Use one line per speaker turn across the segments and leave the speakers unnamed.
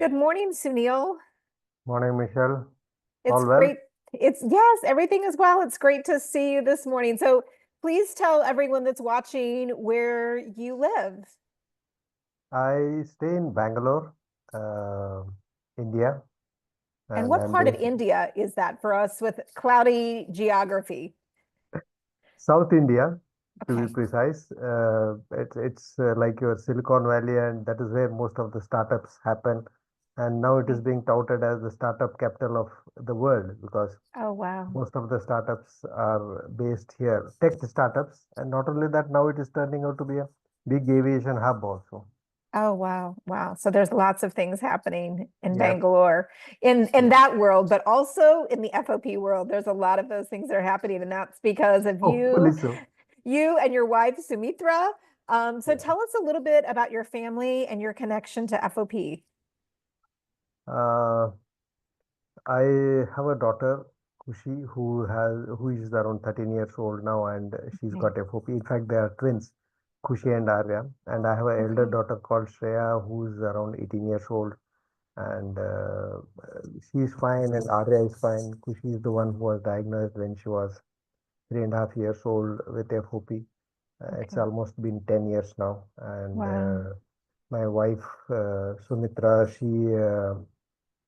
Good morning, Sunil.
Morning, Michelle.
It's
All well?
great. Yes, everything is well. It's great to see you this morning. So please tell everyone that's watching where you live.
I stay in Bangalore, India,
And
and
what
I'm
part of
based
India is that for us with cloudy geography?
South India, to be
Okay.
precise. It's like your Silicon Valley, and that is where most of the startups happen. And now it is
Okay.
being touted as the startup capital of the world because
Oh, wow.
most of the startups are based here, tech startups. And not only that, now it is turning out to be a big aviation hub also.
Oh, wow. Wow. So there's lots of things happening in
Yes,
Bangalore in
yes.
that world, but also in the FOP world. There's a lot of those things that are happening, and that's because of
Hopefully so.
you and your wife, Sumitra. So
Yeah.
tell us a little bit about your family and your connection to FOP.
Uh, I have a daughter, Kushi, who is around 13 years old now, and she's
Okay.
got FOP. In fact, they are twins, Kushi and Arya. And I have an elder
Okay.
daughter called Shreya, who's around 18 years old, and she's fine, and Arya is fine. Kushi is the one who was diagnosed when she was 3.5 years old with FOP. It's
Okay.
almost been 10 years now, and
Wow.
my wife, Sumitra, she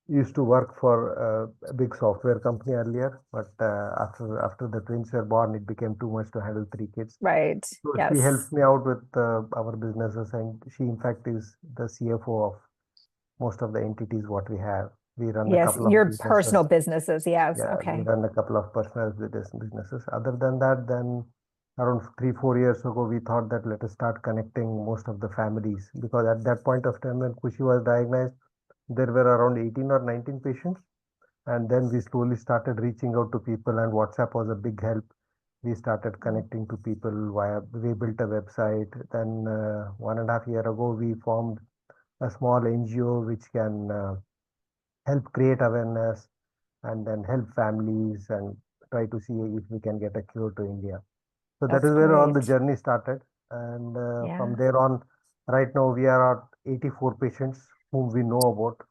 used to work for a big software company earlier, but after the twins were born, it became too much to handle three kids.
Right.
So she
Yes.
helps me out with our businesses, and she, in fact, is the CFO of most of the entities what we have. We run a
Yes.
couple of
Your
businesses.
personal businesses. Yes.
Yeah, we
Okay.
run a couple of personal businesses. Other than that, then around 3, 4 years ago, we thought that let us start connecting most of the families because at that point of time when Kushi was diagnosed, there were around 18 or 19 patients. And then we slowly started reaching out to people, and WhatsApp was a big help. We started
Mm.
connecting to people we built a website. Then 1.5 year ago, we formed a small NGO which can help create awareness and then help families and try to see if we can get a cure to India. So that
That's
is where all the
great.
journey started. And from
Yeah.
there on, right now we are at 84 patients whom we know about.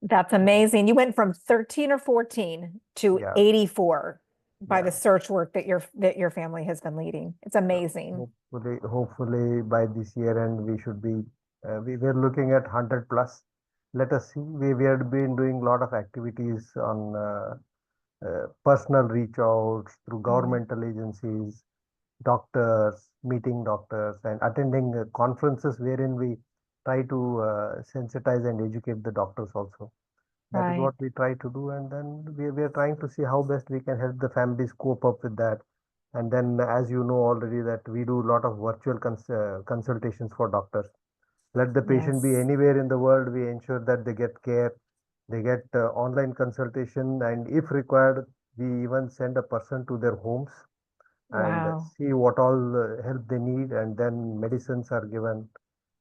That's amazing. You went from 13 or 14 to
Yeah,
84 by the
yeah.
search work that your family has been leading. It's amazing.
Hopefully by this year end we should be. We were looking at 100 plus. Let us see. We have been doing a lot of activities on personal reach outs through
Mm.
governmental agencies, doctors, meeting doctors, and attending conferences wherein we try to sensitize and educate the doctors also. That is
Right.
what we try to do, and then we are trying to see how best we can help the families cope up with that. And then, as you know already, that we do a lot of virtual consultations for doctors. Let the patient be
Yes.
anywhere in the world, we ensure that they get care, they get online consultation, and if required, we even send a person to their homes and
Wow.
see what all help they need, and then medicines are given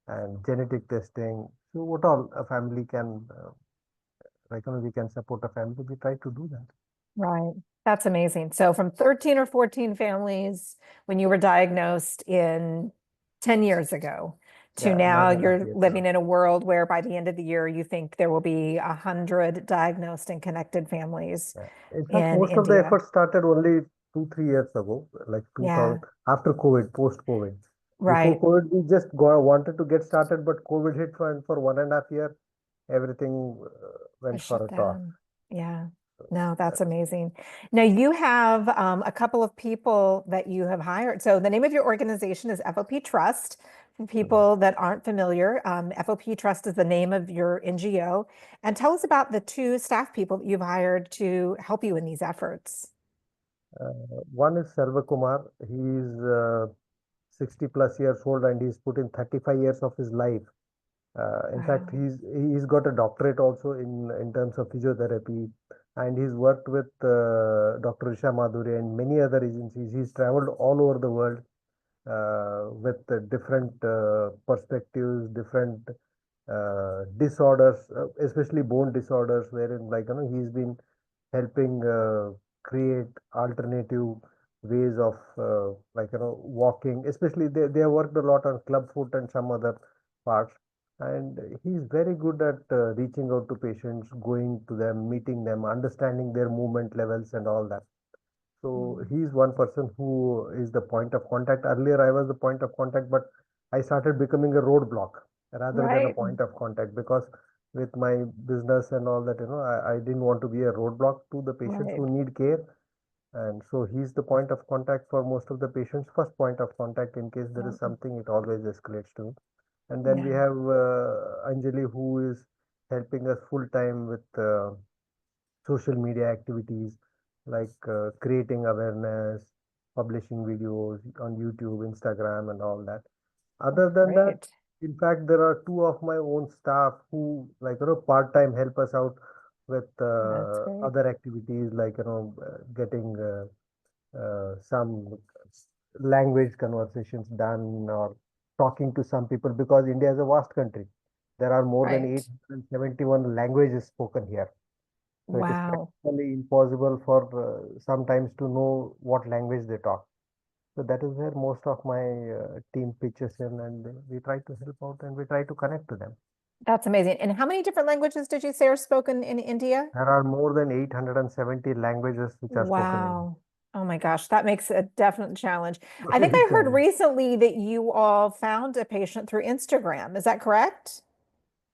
and genetic testing. So what all a family can, we can support a family, we try to do that.
Right. That's amazing. So from 13 or 14 families when you were diagnosed in 10 years ago to
Yeah,
now
nine and a half
you're
years
living
ago.
in a world where by the end of the year you think there will be 100 diagnosed and connected families
Yeah. In fact,
in
most of the
India.
efforts started only 2, 3 years ago, like
Yeah.
2000, after COVID, post COVID. Before
Right.
COVID, we just wanted to get started, but COVID hit and for 1.5 year, everything
I
went for
shut
a toss.
down. Yeah. No, that's amazing. Now you have a couple of people that you have hired. So the name of your organization is FOP Trust. For
Mhm.
people that aren't familiar, FOP Trust is the name of your NGO. And tell us about the two staff people that you've hired to help you in these efforts.
Uh, One is Selva Kumar. He is 60 plus years old and he's put in 35 years of his life. In fact,
Wow.
he's got a doctorate also in terms of physiotherapy, and he's worked with Dr. Isha Madhuri and many other agencies. He's traveled all over the world with different perspectives, different disorders, especially bone disorders, wherein he's been helping create alternative ways of walking. Especially they have worked a lot on club foot and some other parts. And he's very good at reaching out to patients, going to them, meeting them, understanding their movement levels and all that. So
Mm.
he's one person who is the point of contact. Earlier, I was the point of contact, but I started becoming a roadblock rather than a
Right,
point of contact because with my business and all that, I didn't want to be a roadblock to the patients
right.
who need care. And so he's the point of contact for most of the patients, first point of contact in case there is
Yeah.
something, it always escalates to. And then we
Yeah.
have Anjali, who is helping us full time with social media activities like creating awareness, publishing videos on YouTube, Instagram, and all that. Other
That's
than that,
great.
in fact, there are two of my own staff who, like, part time help us out with
That's great.
other activities like, getting some language conversations done or talking to some people because India is a vast country. There are more than
Right.
871 languages spoken here. So it is
Wow.
practically impossible for sometimes to know what language they talk. So that is where most of my team pitches in, and we try to help out and we try to connect to them.
That's amazing. And how many different languages did you say are spoken in India?
There are more than 870 languages which are spoken in
Wow. Oh my gosh, that makes a definite challenge. I think
Very
I heard
challenging.
recently that you all found a patient through Instagram. Is that correct?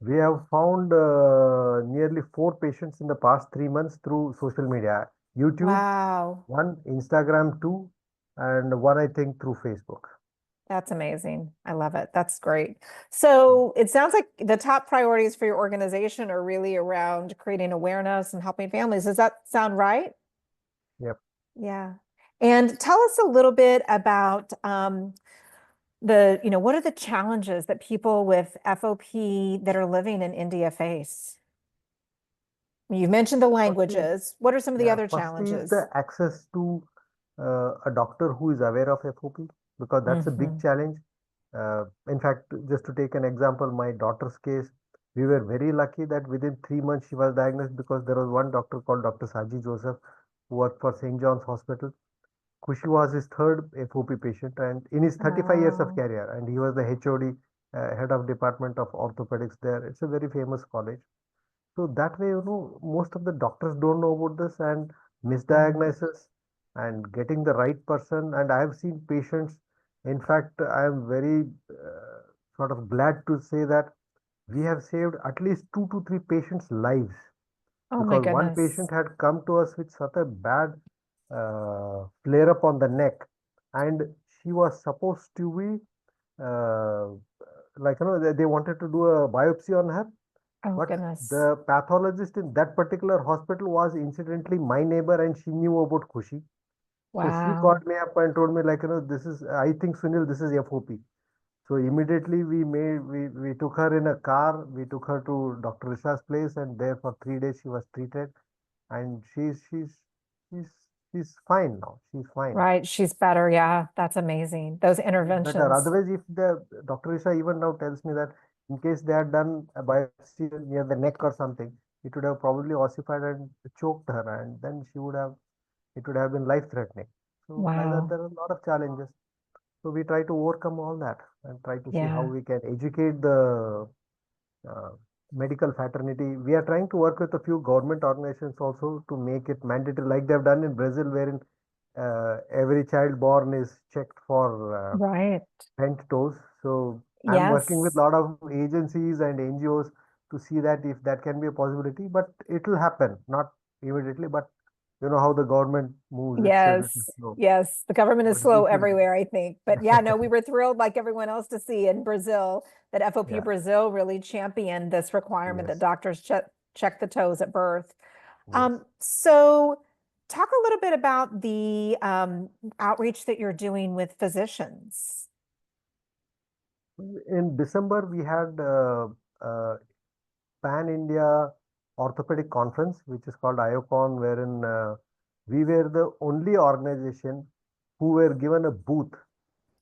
We have found nearly four patients in the past 3 months through social media, YouTube,
Wow.
one Instagram, two, and one I think through Facebook.
That's amazing. I love it. That's great. So it sounds like the top priorities for your organization are really around creating awareness and helping families. Does that sound right?
Yep.
Yeah. And tell us a little bit about what are the challenges that people with FOP that are living in India face? You've mentioned the
Firstly,
languages. What are some of the
yeah,
other
firstly is the
challenges?
access to a doctor who is aware of FOP because that's a big
Hmm.
challenge. In fact, just to take an example, my daughter's case, we were very lucky that within 3 months she was diagnosed because there was one doctor called Dr. Saji Joseph who worked for St. John's Hospital. Kushi was his third FOP patient and in his 35 years of
Oh,
career, and he was the HOD, head of department of orthopedics there. It's a very famous college. So that way, most of the doctors don't know about this and
yeah.
misdiagnosis and getting the right person. And I have seen patients. In fact, I am very sort of glad to say that we have saved at least 2 to 3 patients' lives
Oh my
because one
goodness.
patient had come to us with such a bad flare up on the neck, and she was supposed to be uh, like they wanted to do a biopsy on her,
Oh
but
goodness.
the pathologist in that particular hospital was incidentally my neighbor and she knew about Khushi. So she
Wow.
called me up and told me like, this is, I think Sunil, this is FOP. So immediately we took her in a car, we took her to Dr. Risha's place and there for 3 days she was treated and she's, she's fine now. She's fine.
Right. She's better. Yeah. That's amazing. Those
She's better.
interventions.
Otherwise, if the Dr. Isha even now tells me that in case they had done a biopsy near the neck or something, it would have probably ossified and choked her, and then it would have been life threatening. So, like that,
Wow.
there are a lot of challenges. So, we try to overcome all that and try to see how
Yeah.
we can educate the uh, medical fraternity. We are trying to work with a few government organizations also to make it mandatory, like they've done in Brazil, wherein every child born is checked for
Right.
bent toes. So I'm working with a
Yes.
lot of agencies and NGOs to see that if that can be a possibility, but it will happen, not immediately, but you know how the government moves, it's a little
Yes.
slow,
Yes. The government is
but we
slow
should
everywhere, I think. But yeah, no, we were thrilled, like everyone else, to see in Brazil that FOP
yeah,
Brazil really championed this requirement that
yes,
doctors check the toes at birth.
yes.
So talk a little bit about the outreach that you're doing with physicians.
In December, we had Pan India Orthopedic Conference, which is called IOCON, wherein we were the only organization who were given a booth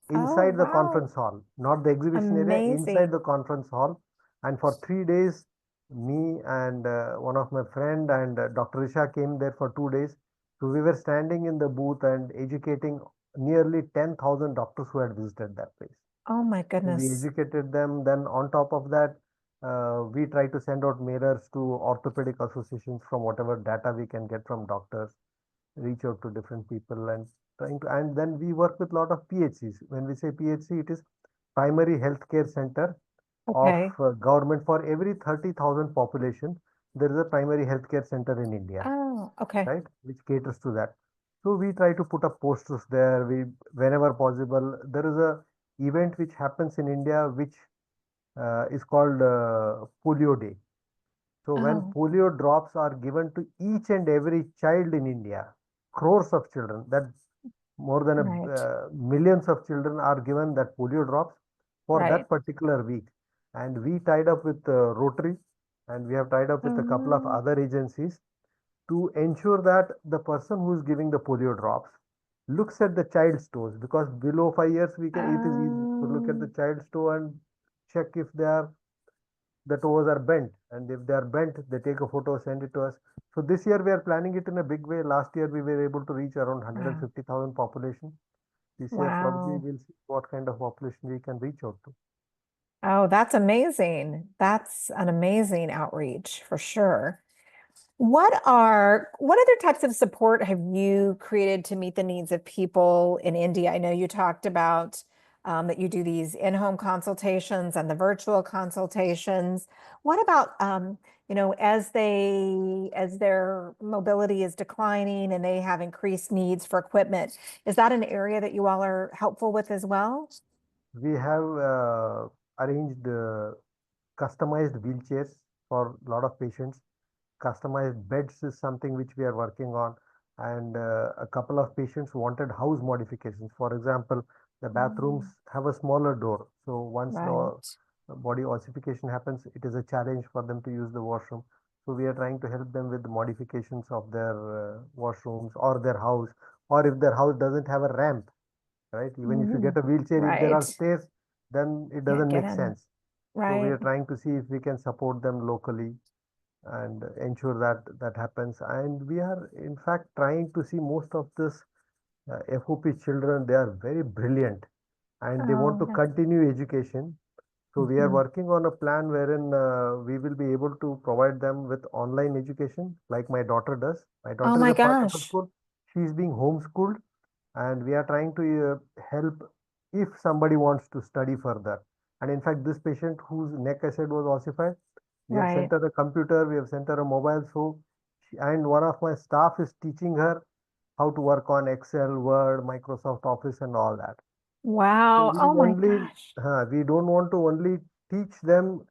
Oh,
inside the
wow.
conference hall, not the exhibition area, inside the
Amazing.
conference hall. And for 3 days, me and one of my friend and Dr. Isha came there for 2 days. So we were standing in the booth and educating nearly 10,000 doctors who had visited that place.
Oh my
So we
goodness.
educated them. Then on top of that, We try to send out mailers to orthopedic associations from whatever data we can get from doctors, reach out to different people and trying to, and then we work with a lot of PHCs. When we say PHC, it is primary healthcare center of
Okay.
government. For every 30,000 population, there is a primary healthcare center in India,
Oh, okay.
right, which caters to that. So we try to put up posters there. We, whenever possible, there is a event which happens in India, which is called Polio Day. So when
Oh,
polio drops are given to each and every child in India, crores of children, that more than
right.
millions of children are given that polio drops for
Right.
that particular week. And we tied up with Rotary, and we have tied up with a couple of
Um,
other agencies to ensure that the person who is giving the polio drops looks at the child's toes, because below 5 years we can, it is easy to look at the
um,
child's toe and check if they are, the toes are bent, and if they are bent they take a photo, send it to us. So this year we are planning it in a big way. Last year we were able to reach around
wow.
150,000 population. This year probably
Wow.
we'll see what kind of population we can reach out to.
Oh, that's amazing. That's an amazing outreach for sure. What other types of support have you created to meet the needs of people in India? I know you talked about that you do these in-home consultations and the virtual consultations. What about as their mobility is declining and they have increased needs for equipment, is that an area that you all are helpful with as well?
We have arranged customized wheelchairs for a lot of patients. Customized beds is something which we are working on, and a couple of patients wanted house modifications. For example, the bathrooms
Mm,
have a smaller door, so once the
right.
body ossification happens, it is a challenge for them to use the washroom. So we are trying to help them with the modifications of their washrooms or their house, or if their house doesn't have a ramp, right? Even if you get
Mm,
a wheelchair, if there are
right.
stairs, then it
Can't
doesn't
get
make
in.
sense. So we
Right.
are trying to see if we can support them locally and ensure that that happens. And we are in fact trying to see most of this FOP children, they are very brilliant and they want
Oh,
to
that's
continue education. So we are
mhm.
working on a plan wherein we will be able to provide them with online education like my daughter does. My
Oh
daughter is
my
a part of a
gosh.
school. She is being homeschooled, and we are trying to help if somebody wants to study further. And in fact, this patient whose neck I said was ossified, we have sent
Right.
her a computer, we have sent her a mobile. So, and one of my staff is teaching her how to work on Excel, Word, Microsoft Office, and all that. So
Wow. Oh my gosh.
we don't want to only teach them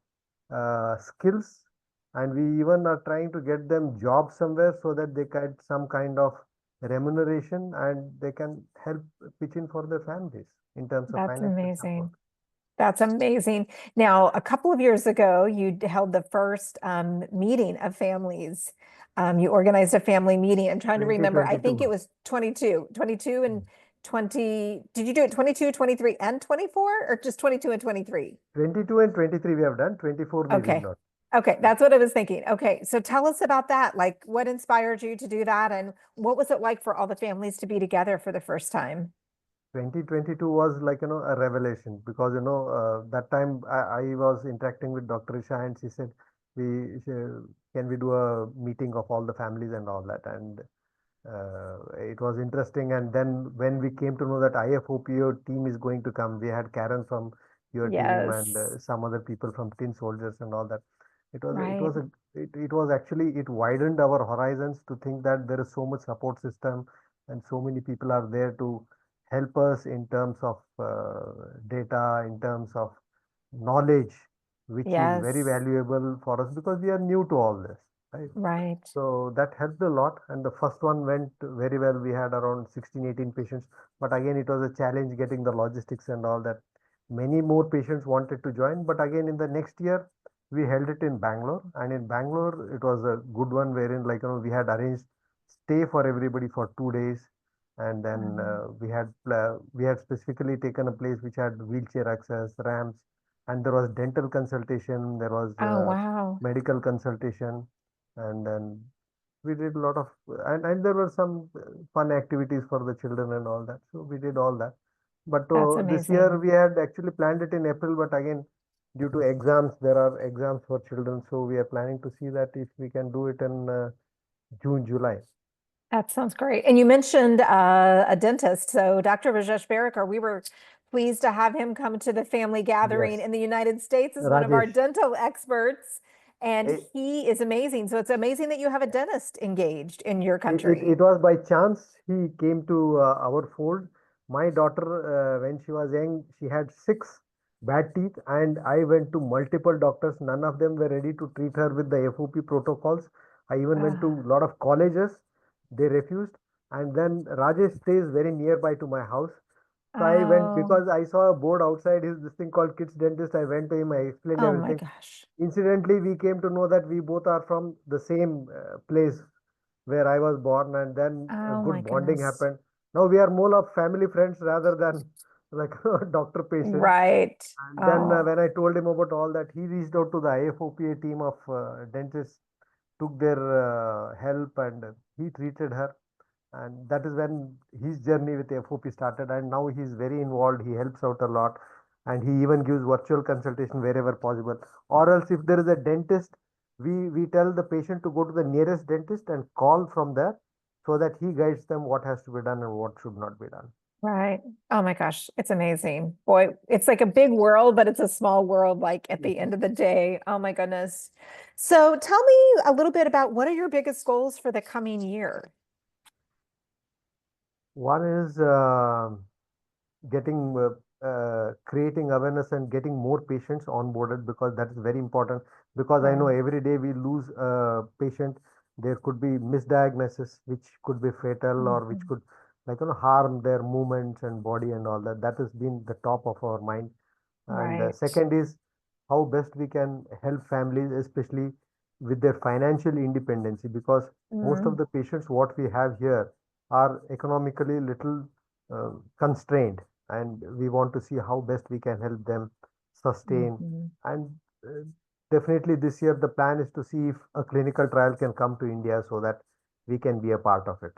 skills, and we even are trying to get them jobs somewhere so that they get some kind of remuneration and they can help pitch in for their families in terms of
That's
financial support.
amazing. That's amazing. Now, a couple of years ago, you held the first meeting of families. You organized a family meeting. I'm trying to remember. I think it
2022.
was 22 and 20. Did you do it 22, 23, and 24, or just 22 and 23?
22 and 23 we have done, 24 we did
Okay.
not.
Okay, that's what I was thinking. Okay, so tell us about that. Like, what inspired you to do that, and what was it like for all the families to be together for the first time?
2022 was like, a revelation, because, that time I was interacting with Dr. Isha, and she said, can we do a meeting of all the families and all that. And it was interesting. And then when we came to know that IFOPO team is going to come, we had Karen from your team and
Yes,
some other people from Tin Soldiers and all that. It
right.
was a, it was actually, it widened our horizons to think that there is so much support system and so many people are there to help us in terms of data, in terms of knowledge, which is very
Yes,
valuable for us because we are new to all this, right?
right.
So that helped a lot. And the first one went very well. We had around 16, 18 patients. But again, it was a challenge getting the logistics and all that. Many more patients wanted to join. But again, in the next year, we held it in Bangalore. And in Bangalore, it was a good one wherein, like, we had arranged stay for everybody for 2 days. And then we had specifically taken a place which had wheelchair access, ramps, and there was dental consultation, there was
Oh, wow.
medical consultation, and then we did a lot of, and there were some fun activities for the children and all that. So we did all that. But
That's
this year
amazing.
we had actually planned it in April, but again, due to exams, there are exams for children. So we are planning to see that if we can do it in June, July.
That sounds great. And you mentioned a dentist. So Dr. Rajesh Barakar, we were pleased to have him come to the family gathering
Yes,
in the United States as one of our
Rajesh.
dental experts. And
It,
he is amazing. So it's amazing that you have a dentist engaged in your
it
country.
was by chance he came to our fold. My daughter, when she was young, she had six bad teeth, and I went to multiple doctors. None of them were ready to treat her with the FOP protocols. I even went to a lot of colleges. They refused. And then Rajesh stays very nearby to my house. So I went
Oh,
because I saw a board outside his this thing called Kids Dentist. I went to him, I explained
oh my
everything.
gosh.
Incidentally, we came to know that we both are from the same place where I was born, and then a
Oh my
good bonding
goodness.
happened. Now we are more of family friends rather than like doctor patient.
Right.
And then
Oh,
when I told him about all that, he reached out to the IFOPA team of dentists, took their help, and he treated her. And that is when his journey with FOP started. And now he's very involved. He helps out a lot, and he even gives virtual consultation wherever possible. Or else, if there is a dentist, we tell the patient to go to the nearest dentist and call from there, so that he guides them what has to be done and what should not be done.
right. Oh my gosh. It's amazing. Boy, it's like a big world, but it's a small world, like at the end of the day. Oh my goodness. So tell me a little bit about what are your biggest goals for the coming year?
One is getting creating awareness and getting more patients onboarded, because that is very important, because I know
Right.
every day we lose a patient. There could be misdiagnosis which could be fatal, or which
Mhm.
could harm their movements and body and all that. That has been the top of our mind. And
Right.
second is how best we can help families, especially with their financial independency, because most of
Mm,
the patients what we have here are economically little constrained, and we want to see how best we can help them sustain.
mhm.
And uh, definitely this year the plan is to see if a clinical trial can come to India so that we can be a part of it.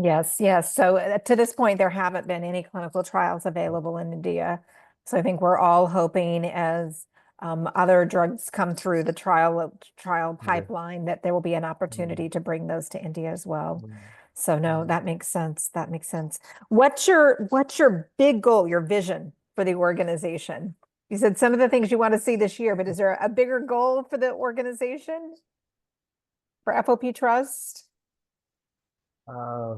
Yes, yes. So to this point, there haven't been any clinical trials available in India. So I think we're all hoping as other drugs come through the trial
Yes.
pipeline that there will be an
Mm,
opportunity to bring those to India as well.
mm,
So no,
mm.
that makes sense. That makes sense. What's your big goal, your vision for the organization? You said some of the things you want to see this year, but is there a bigger goal for the organization for FOP Trust?
Uh,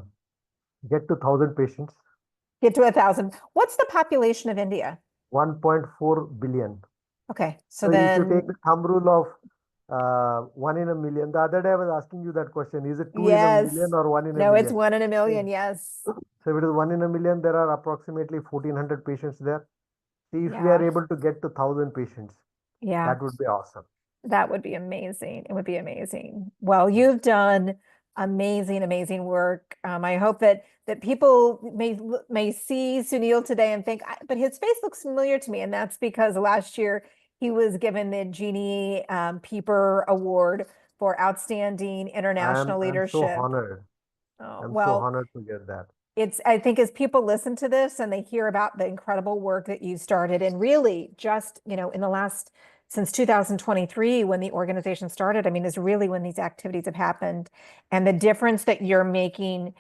get to 1,000 patients,
Get to 1,000. What's the population of India?
1.4 billion.
Okay, so
So if you take the
then
thumb rule of one in a million, the other day I was asking you that question: is it two in a million
yes.
or one in a
No, it's
million?
1 in a million.
So
Yes.
so if it is one in a million, there are approximately 1,400 patients there. See, if we are
Yeah.
able to get to 1,000 patients,
Yeah.
that would be awesome.
That would be amazing. It would be amazing. Well, you've done amazing, amazing work. I hope that people may see Sunil today and think, but his face looks familiar to me, and that's because last year he was given the Jeannie Pieper Award for outstanding international
I'm so
leadership.
honored.
Oh,
I'm so
well,
honored to get that.
I think as people listen to this and they hear about the incredible work that you started, and really just, in the last, since 2023, when the organization started, I mean, is really when these activities have happened, and the difference that you're making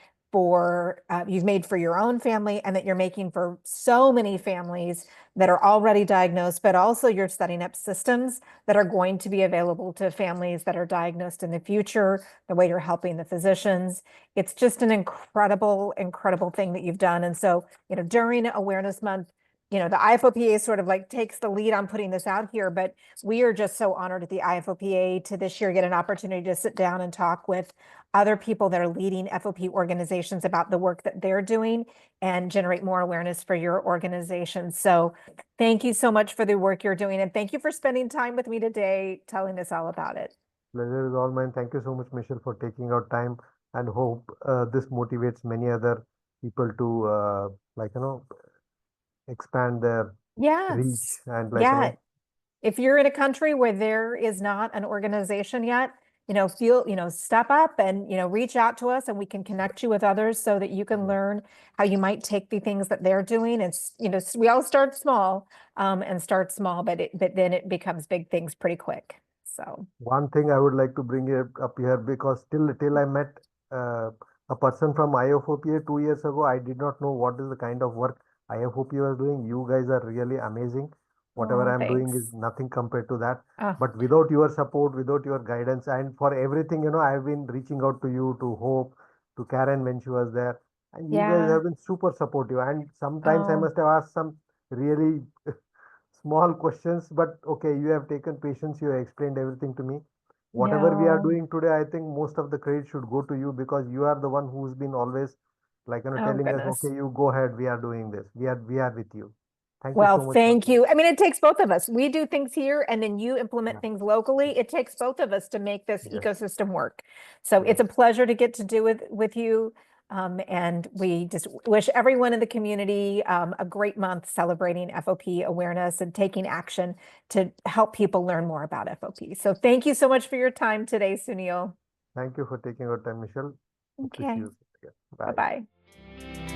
you've made for your own family, and that you're making for so many families that are already diagnosed, but also you're setting up systems that are going to be available to families that are diagnosed in the future, the way you're helping the physicians. It's just an incredible, incredible thing that you've done. And so, during Awareness Month, the IFOPA sort of like takes the lead on putting this out here, but we are just so honored at the IFOPA to this year get an opportunity to sit down and talk with other people that are leading FOP organizations about the work that they're doing and generate more awareness for your organization. So thank you so much for the work you're doing. And thank you for spending time with me today, telling us all about it.
Pleasure is all mine. Thank you so much, Michelle, for taking out time, and hope this motivates many other people to expand their reach
Yes.
and
Yeah. If you're in a country where there is not an organization yet, step up and, reach out to us and we can connect you with others so that you can learn how you might take the things that they're doing. It's, we all start small, but then it becomes big things pretty quick. So,
One thing I would like to bring it up here, because till I met uh, a person from IFOPA 2 years ago, I did not know what is the kind of work IFOPA was doing. You guys are really amazing. Whatever
oh,
I'm doing is
thanks.
nothing compared to that.
Oh,
But without your support, without your guidance, and for everything, I've been reaching out to you, to Hope, to Karen when she was there, and you guys
yeah.
have been super supportive. And sometimes I
Oh,
must have asked some really small questions, but okay, you have taken patience, you have explained everything to me. Whatever we are
no.
doing today, I think most of the credit should go to you, because you are the one who's been always like,
Oh,
telling us, okay,
goodness.
you go ahead, we are doing this. We are with you. Thank you
Well,
so much for
thank you. I mean, it takes both of us. We do things here and then you implement
yeah,
things locally. It takes both of us to make this
yes,
ecosystem work. So it's
yes.
a pleasure to get to do with you. And we just wish everyone in the community a great month celebrating FOP awareness and taking action to help people learn more about FOP. So thank you so much for your time today, Sunil.
Thank you for taking your time, Michelle. Hope to see
Okay,
you soon again. Bye.
bye-bye.